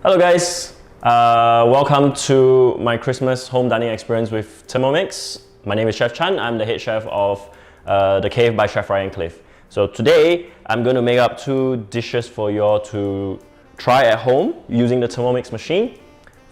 Hello guys, welcome to my Christmas home dining experience with Thermomix. My name is Chef Chan. I'm the head chef of The Cave by Chef Ryan Cliff. So today I'm going to make up two dishes for you all to try at home using the Thermomix machine.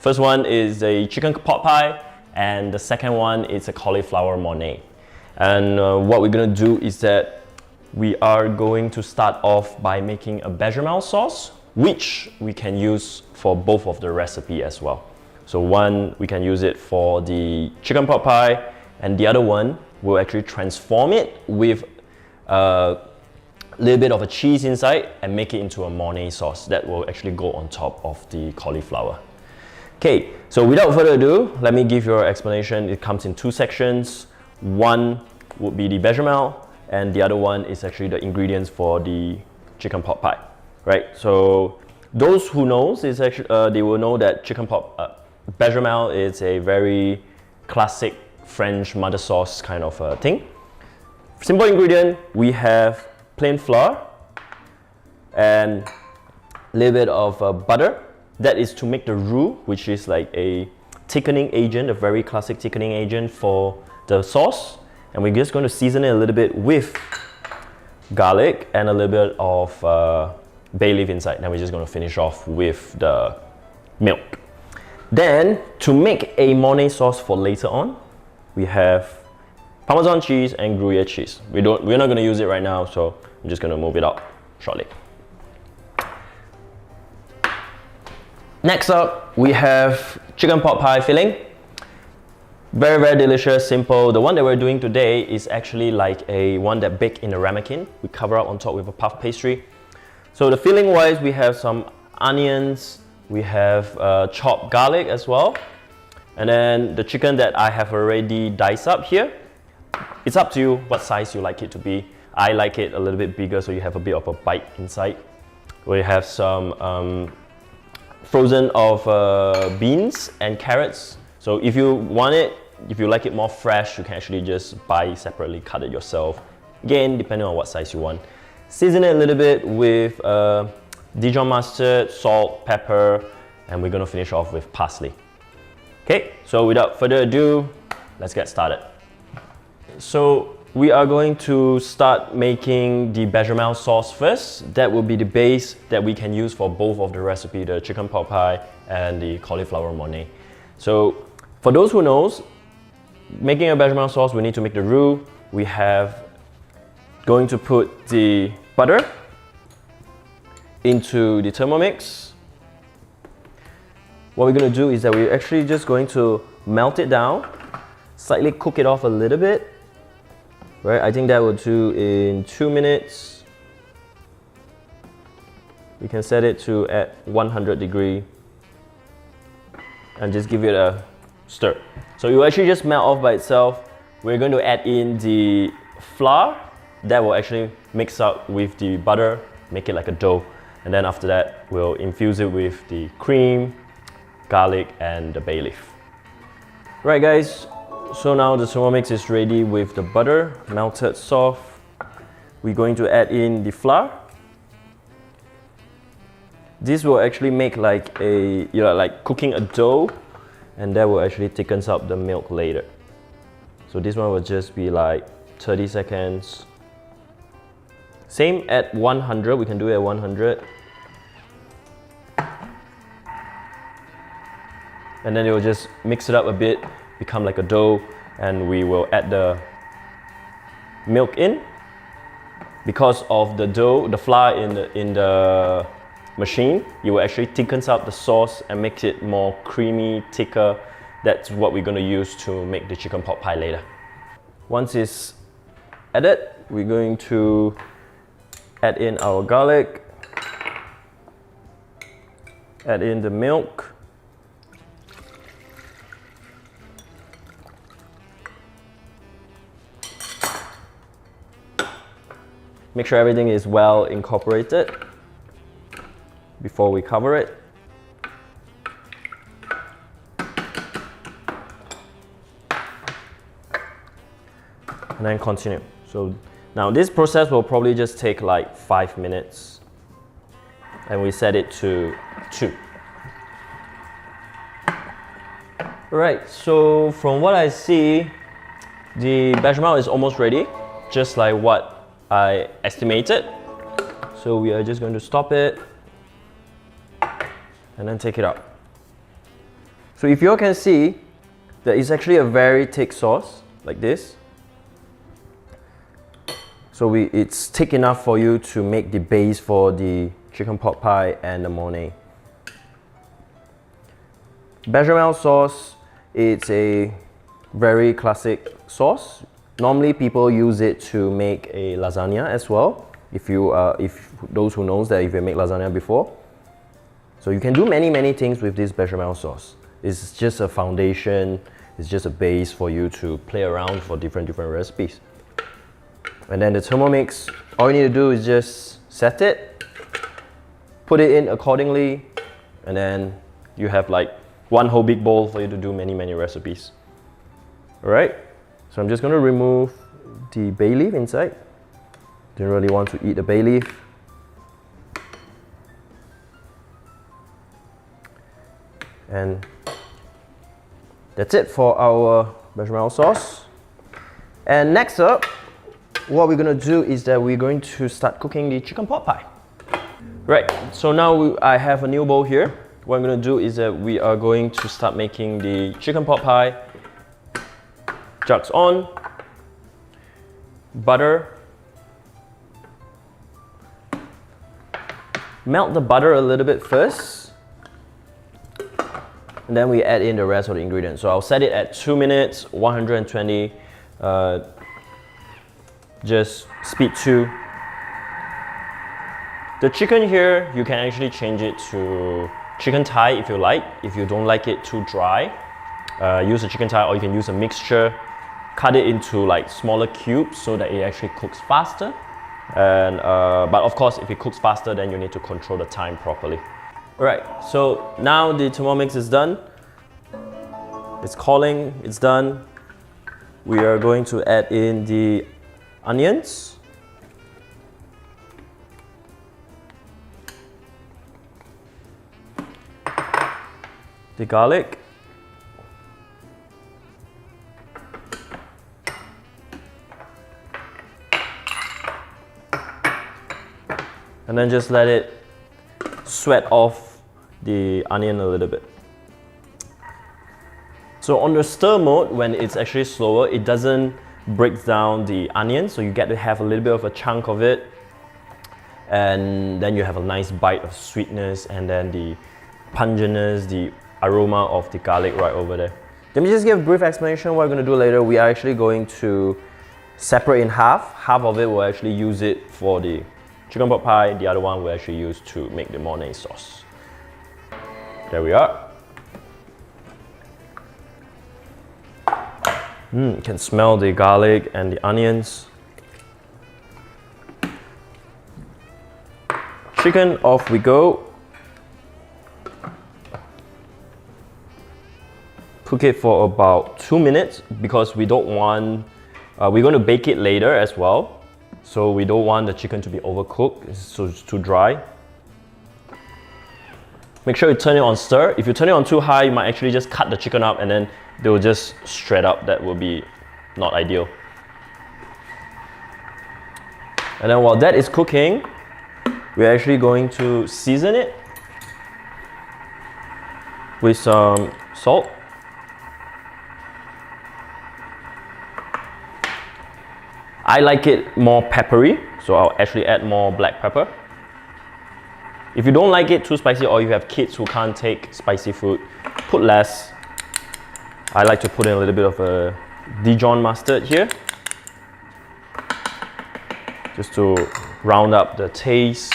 First one is a chicken pot pie and the second one is a cauliflower mornay. And what we're going to do is that we are going to start off by making a bechamel sauce, which we can use for both of the recipe as well. So one, we can use it for the chicken pot pie, and the other one will actually transform it with a little bit of a cheese inside and make it into a mornay sauce that will actually go on top of the cauliflower. Okay, so without further ado, let me give you an explanation. It comes in two sections. One would be the bechamel, and the other one is actually the ingredients for the chicken pot pie. Right, so those who knows is actually they will know that bechamel is a very classic French mother sauce kind of thing. Simple ingredient, we have plain flour and a little bit of butter. That is to make the roux, which is like a thickening agent, a very classic thickening agent for the sauce. And we're just going to season it a little bit with garlic and a little bit of bay leaf inside. Then we're just going to finish off with the milk. Then to make a mornay sauce for later on, we have Parmesan cheese and Gruyere cheese. We're not going to use it right now, so I'm just going to move it out shortly. Next up, we have chicken pot pie filling. Very, very delicious, simple. The one that we're doing today is actually like one that baked in a ramekin. We cover up on top with a puff pastry. So the filling wise, we have some onions, we have chopped garlic as well. And then the chicken that I have already diced up here. It's up to you what size you like it to be. I like it a little bit bigger so you have a bit of a bite inside. We have some frozen of beans and carrots. So if you want it, if you like it more fresh, you can actually just buy separately, cut it yourself. Again, depending on what size you want. Season it a little bit with Dijon mustard, salt, pepper, and we're going to finish off with parsley. Okay, so without further ado, let's get started. So we are going to start making the bechamel sauce first. That will be the base that we can use for both of the recipe, the chicken pot pie and the cauliflower mornay. So for those who knows, making a bechamel sauce, we need to make the roux. We have going to put the butter into the Thermomix. What we're going to do is that we're actually just going to melt it down, slightly cook it off a little bit. Right, I think that will do in 2 minutes. We can set it to at 100 degree and just give it a stir. So it will actually just melt off by itself. We're going to add in the flour. That will actually mix up with the butter, make it like a dough. And then after that, we'll infuse it with the cream, garlic, and the bay leaf. Right guys, so now the Thermomix is ready with the butter, melted soft. We're going to add in the flour. This will actually make like like cooking a dough, and that will actually thickens up the milk later. So this one will just be like 30 seconds. Same at 100, we can do it at 100. And then it will just mix it up a bit, become like a dough, and we will add the milk in. Because of the dough, the flour in the machine, it will actually thickens up the sauce and makes it more creamy, thicker. That's what we're going to use to make the chicken pot pie later. Once it's added, we're going to add in our garlic, add in the milk, make sure everything is well incorporated before we cover it. And then continue. So now this process will probably just take like 5 minutes, and we set it to 2. Alright, so from what I see, the bechamel is almost ready, just like what I estimated. So we are just going to stop it and then take it out. So if you all can see, that is actually a very thick sauce, like this. So it's thick enough for you to make the base for the chicken pot pie and the Mornay. Bechamel sauce, it's a very classic sauce. Normally people use it to make a lasagna as well. If those who knows that if you make lasagna before. So you can do many things with this bechamel sauce. It's just a foundation, it's just a base for you to play around for different recipes. And then the Thermomix, all you need to do is just set it, put it in accordingly, and then you have like one whole big bowl for you to do many recipes. Alright, so I'm just going to remove the bay leaf inside. Don't really want to eat the bay leaf. And that's it for our bechamel sauce. And next up, what we're going to do is that we're going to start cooking the chicken pot pie. Right, so now I have a new bowl here. What I'm going to do is that we are going to start making the chicken pot pie. Jugs on, butter. Melt the butter a little bit first, and then we add in the rest of the ingredients. So I'll set it at 2 minutes, 120, just speed 2. The chicken here, you can actually change it to chicken thigh if you like. If you don't like it too dry, use a chicken thigh, or you can use a mixture. Cut it into like smaller cubes so that it actually cooks faster. And but of course, if it cooks faster, then you need to control the time properly. Alright, so now the Thermomix is done. It's calling, it's done. We are going to add in the onions. The garlic. And then just let it sweat off the onion a little bit. So on the stir mode, when it's actually slower, it doesn't break down the onion, so you get to have a little bit of a chunk of it, and then you have a nice bite of sweetness, and then the pungentness, the aroma of the garlic right over there. Let me just give a brief explanation what we're going to do later. We are actually going to separate in half. Half of it we'll actually use it for the chicken pot pie, the other one we'll actually use to make the Mornay sauce. There we are. You can smell the garlic and the onions. Chicken, off we go. Cook it for about 2 minutes because we don't want, we're going to bake it later as well. So we don't want the chicken to be overcooked, so it's too dry. Make sure you turn it on stir. If you turn it on too high, you might actually just cut the chicken up and then they will just shred up. That will be not ideal. And then while that is cooking, we're actually going to season it with some salt. I like it more peppery, so I'll actually add more black pepper. If you don't like it too spicy, or you have kids who can't take spicy food, put less. I like to put in a little bit of a Dijon mustard here, just to round up the taste.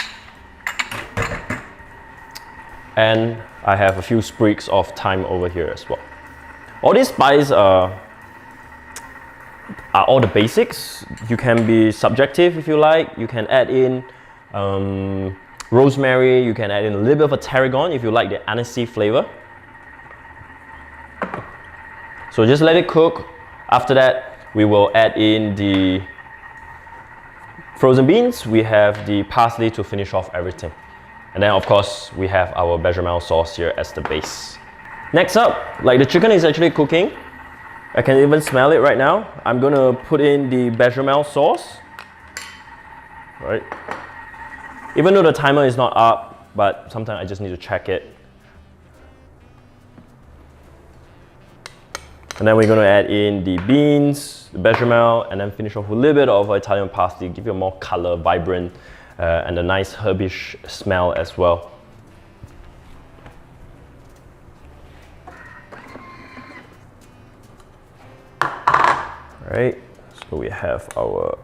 And I have a few sprigs of thyme over here as well. All these spices are all the basics. You can be subjective if you like. You can add in rosemary, you can add in a little bit of a tarragon if you like the anisey flavor. So just let it cook. After that, we will add in the frozen beans. We have the parsley to finish off everything. And then of course, we have our bechamel sauce here as the base. Next up, like the chicken is actually cooking. I can even smell it right now. I'm gonna put in the bechamel sauce. Right. Even though the timer is not up, but sometimes I just need to check it. And then we're going to add in the beans, the bechamel, and then finish off with a little bit of Italian parsley, give you a more color, vibrant, and a nice herbish smell as well. Alright, so we have our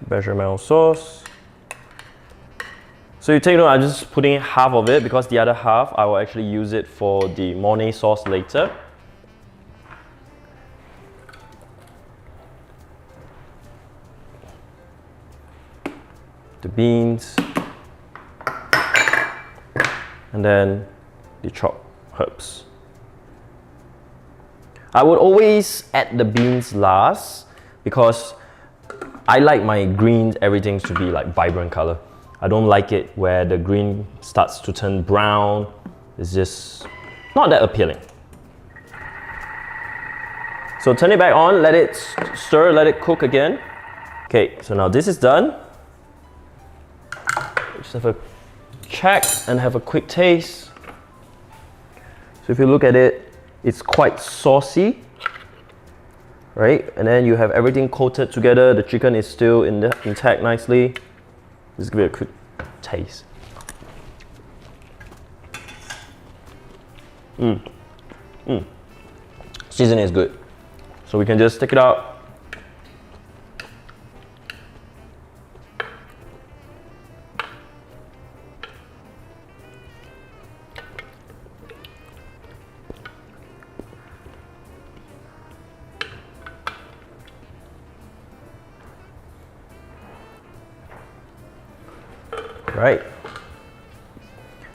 bechamel sauce. So you take note, I'm just putting half of it because the other half I will actually use it for the Mornay sauce later. The beans, and then the chopped herbs. I would always add the beans last because I like my greens, everything to be like vibrant color. I don't like it where the green starts to turn brown. It's just not that appealing. So turn it back on, let it stir, let it cook again. Okay, so now this is done. Just have a check and have a quick taste. So if you look at it, it's quite saucy, right? And then you have everything coated together. The chicken is still intact nicely. Just give it a quick taste. Seasoning is good. So we can just take it out. Right,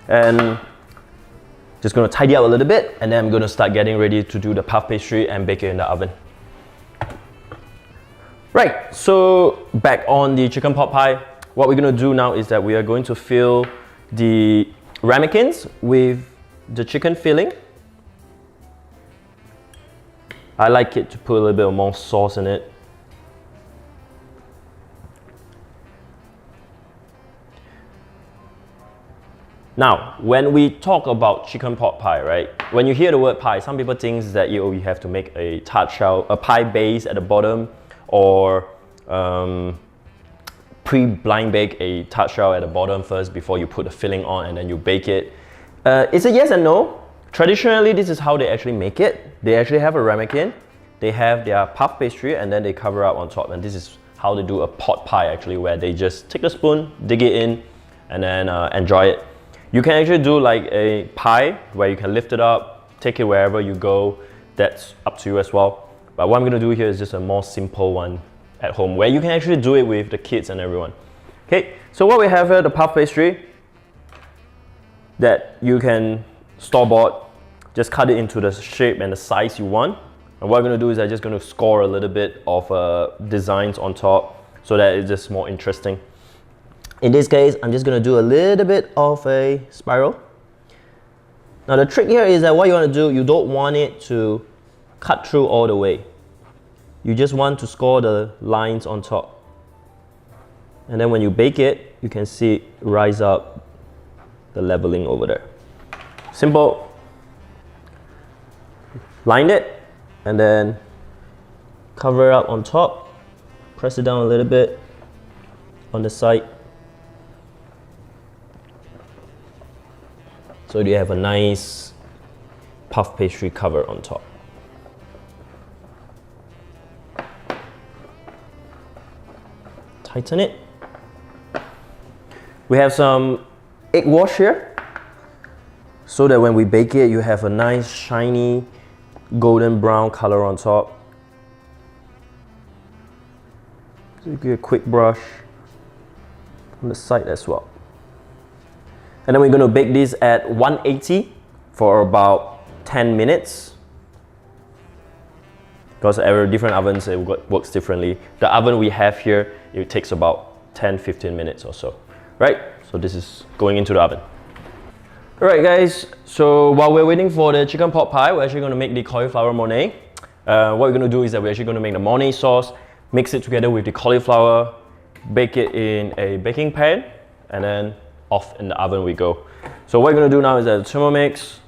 and just going to tidy up a little bit, and then I'm going to start getting ready to do the puff pastry and bake it in the oven. Right, so back on the chicken pot pie, what we're going to do now is that we are going to fill the ramekins with the chicken filling. I like it to put a little bit more sauce in it. Now, when we talk about chicken pot pie, right? When you hear the word pie, some people think that you have to make a tart shell, a pie base at the bottom, or pre-blind bake a tart shell at the bottom first before you put the filling on and then you bake it. It's a yes and no. Traditionally, this is how they actually make it. They actually have a ramekin, they have their puff pastry, and then they cover up on top. And this is how they do a pot pie actually, where they just take the spoon, dig it in, and then enjoy it. You can actually do like a pie where you can lift it up, take it wherever you go. That's up to you as well. But what I'm gonna do here is just a more simple one at home where you can actually do it with the kids and everyone. Okay, so what we have here, the puff pastry that you can store-bought. Just cut it into the shape and the size you want. And what I'm gonna do is I'm just gonna score a little bit of designs on top so that it's just more interesting. In this case, I'm just going to do a little bit of a spiral. Now the trick here is that what you want to do, you don't want it to cut through all the way. You just want to score the lines on top. And then when you bake it, you can see it rise up the leveling over there. Simple. Line it and then cover it up on top. Press it down a little bit on the side. So you have a nice puff pastry cover on top. Tighten it. We have some egg wash here, so that when we bake it, you have a nice shiny golden brown color on top. So you give a quick brush on the side as well. And then we're going to bake this at 180 for about 10 minutes. Because every different ovens, it works differently. The oven we have here, it takes about 10-15 minutes or so. Right? So this is going into the oven. Alright guys, so while we're waiting for the chicken pot pie, we're actually going to make the cauliflower mornay. What we're going to do is that we're actually going to make the mornay sauce, mix it together with the cauliflower, bake it in a baking pan, and then off in the oven we go. So what we're going to do now is that the Thermomix,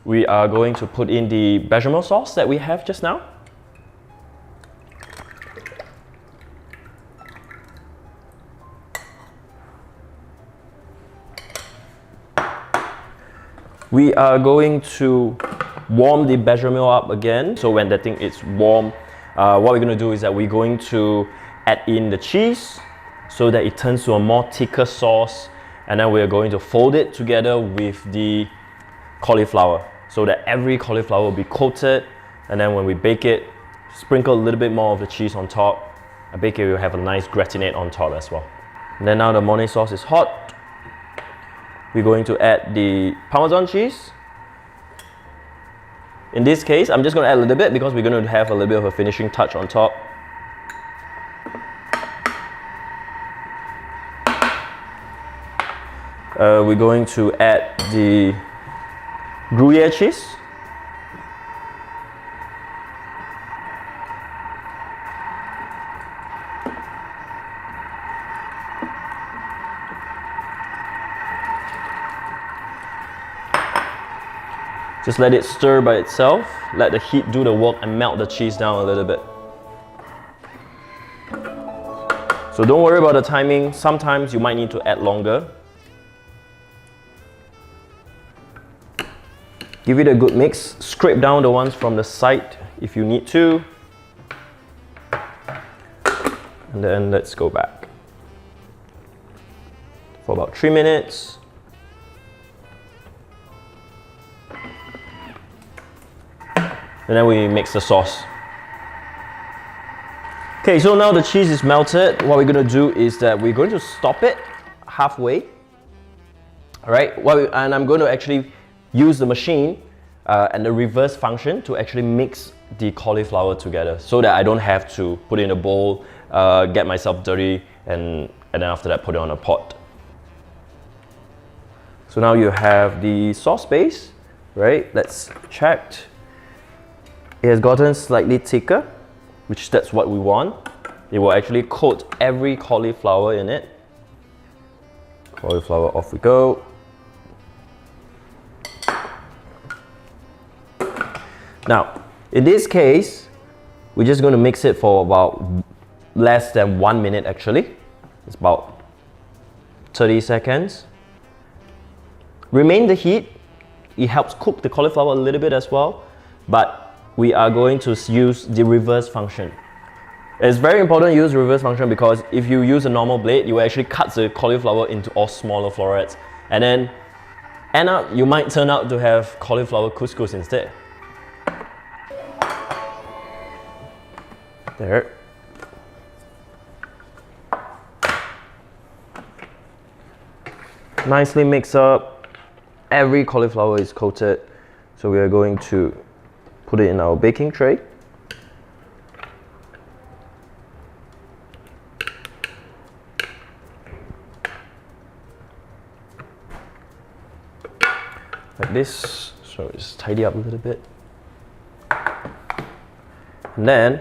we are going to put in the bechamel sauce that we have just now. We are going to warm the bechamel up again. So when that thing is warm, what we're going to do is that we're going to add in the cheese so that it turns to a more thicker sauce, and then we're going to fold it together with the cauliflower so that every cauliflower will be coated, and then when we bake it, sprinkle a little bit more of the cheese on top. I bake it, we'll have a nice gratinade on top as well. And then now the mornay sauce is hot. We're going to add the Parmesan cheese. In this case, I'm just going to add a little bit because we're going to have a little bit of a finishing touch on top. We're going to add the Gruyere cheese. Just let it stir by itself, let the heat do the work and melt the cheese down a little bit. So don't worry about the timing, sometimes you might need to add longer. Give it a good mix, scrape down the ones from the side if you need to. And then let's go back for about 3 minutes. And then we mix the sauce. Okay, so now the cheese is melted. What we're going to do is that we're going to stop it halfway. Alright, and I'm going to actually use the machine and the reverse function to actually mix the cauliflower together so that I don't have to put it in a bowl, get myself dirty, and then after that put it on a pot. So now you have the sauce base, right? Let's check. It has gotten slightly thicker, which that's what we want. It will actually coat every cauliflower in it. Cauliflower, off we go. Now, in this case, we're just going to mix it for about less than 1 minute actually. It's about 30 seconds. Remain the heat. It helps cook the cauliflower a little bit as well, but we are going to use the reverse function. It's very important to use the reverse function because if you use a normal blade, you will actually cut the cauliflower into all smaller florets, and then you might turn out to have cauliflower couscous instead. There. Nicely mix up. Every cauliflower is coated, so we are going to put it in our baking tray. Like this, so just tidy up a little bit. And then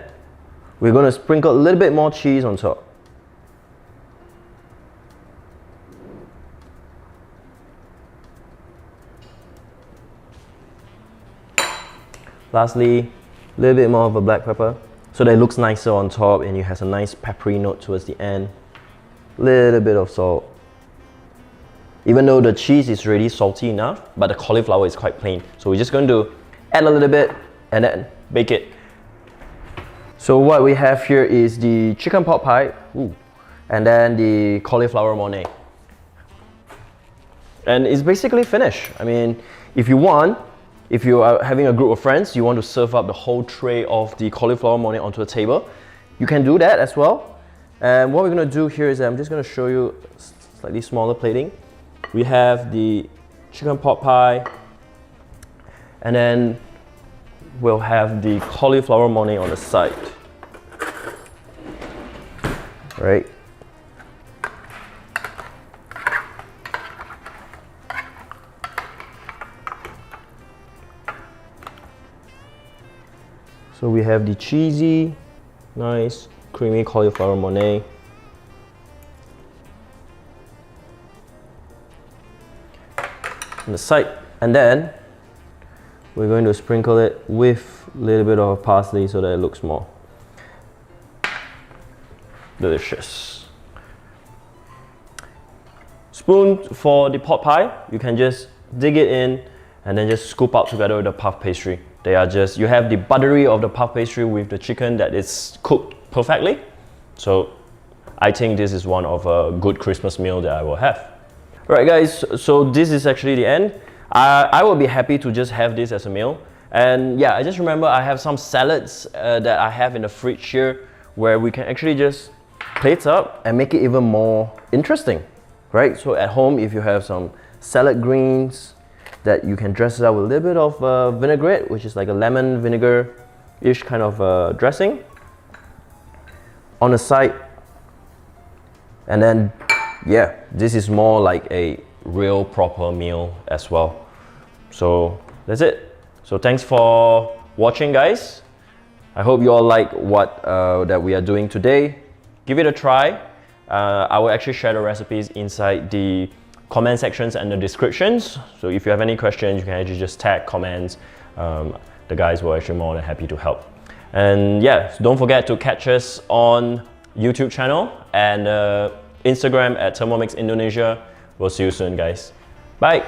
we're going to sprinkle a little bit more cheese on top. Lastly, a little bit more of a black pepper so that it looks nicer on top and it has a nice peppery note towards the end. Little bit of salt. Even though the cheese is already salty enough, but the cauliflower is quite plain. So we're just going to add a little bit and then bake it. So what we have here is the chicken pot pie, and then the cauliflower mornay. And it's basically finished. I mean, if you want, if you are having a group of friends, you want to serve up the whole tray of the cauliflower mornay onto a table, you can do that as well. And what we're going to do here is I'm just going to show you slightly smaller plating. We have the chicken pot pie, and then we'll have the cauliflower mornay on the side. Right? So we have the cheesy, nice, creamy cauliflower Mornay. On the side, and then we're going to sprinkle it with a little bit of parsley so that it looks more delicious. Spoon for the pot pie, you can just dig it in and then just scoop out together with the puff pastry. They are just, you have the buttery of the puff pastry with the chicken that is cooked perfectly. So I think this is one of a good Christmas meal that I will have. Alright guys, so this is actually the end. I will be happy to just have this as a meal. And yeah, I just remember I have some salads that I have in the fridge here where we can actually just plate up and make it even more interesting, right? So at home, if you have some salad greens that you can dress it up with a little bit of vinaigrette, which is like a lemon vinegar-ish kind of dressing on the side. And then, yeah, this is more like a real proper meal as well. So that's it. So thanks for watching, guys. I hope you all like what that we are doing today. Give it a try. I will actually share the recipes inside the comment sections and the descriptions. So if you have any questions, you can actually just tag comments. The guys were actually more than happy to help. And yeah, so don't forget to catch us on YouTube channel and Instagram at Thermomix Indonesia. We'll see you soon, guys. Bye.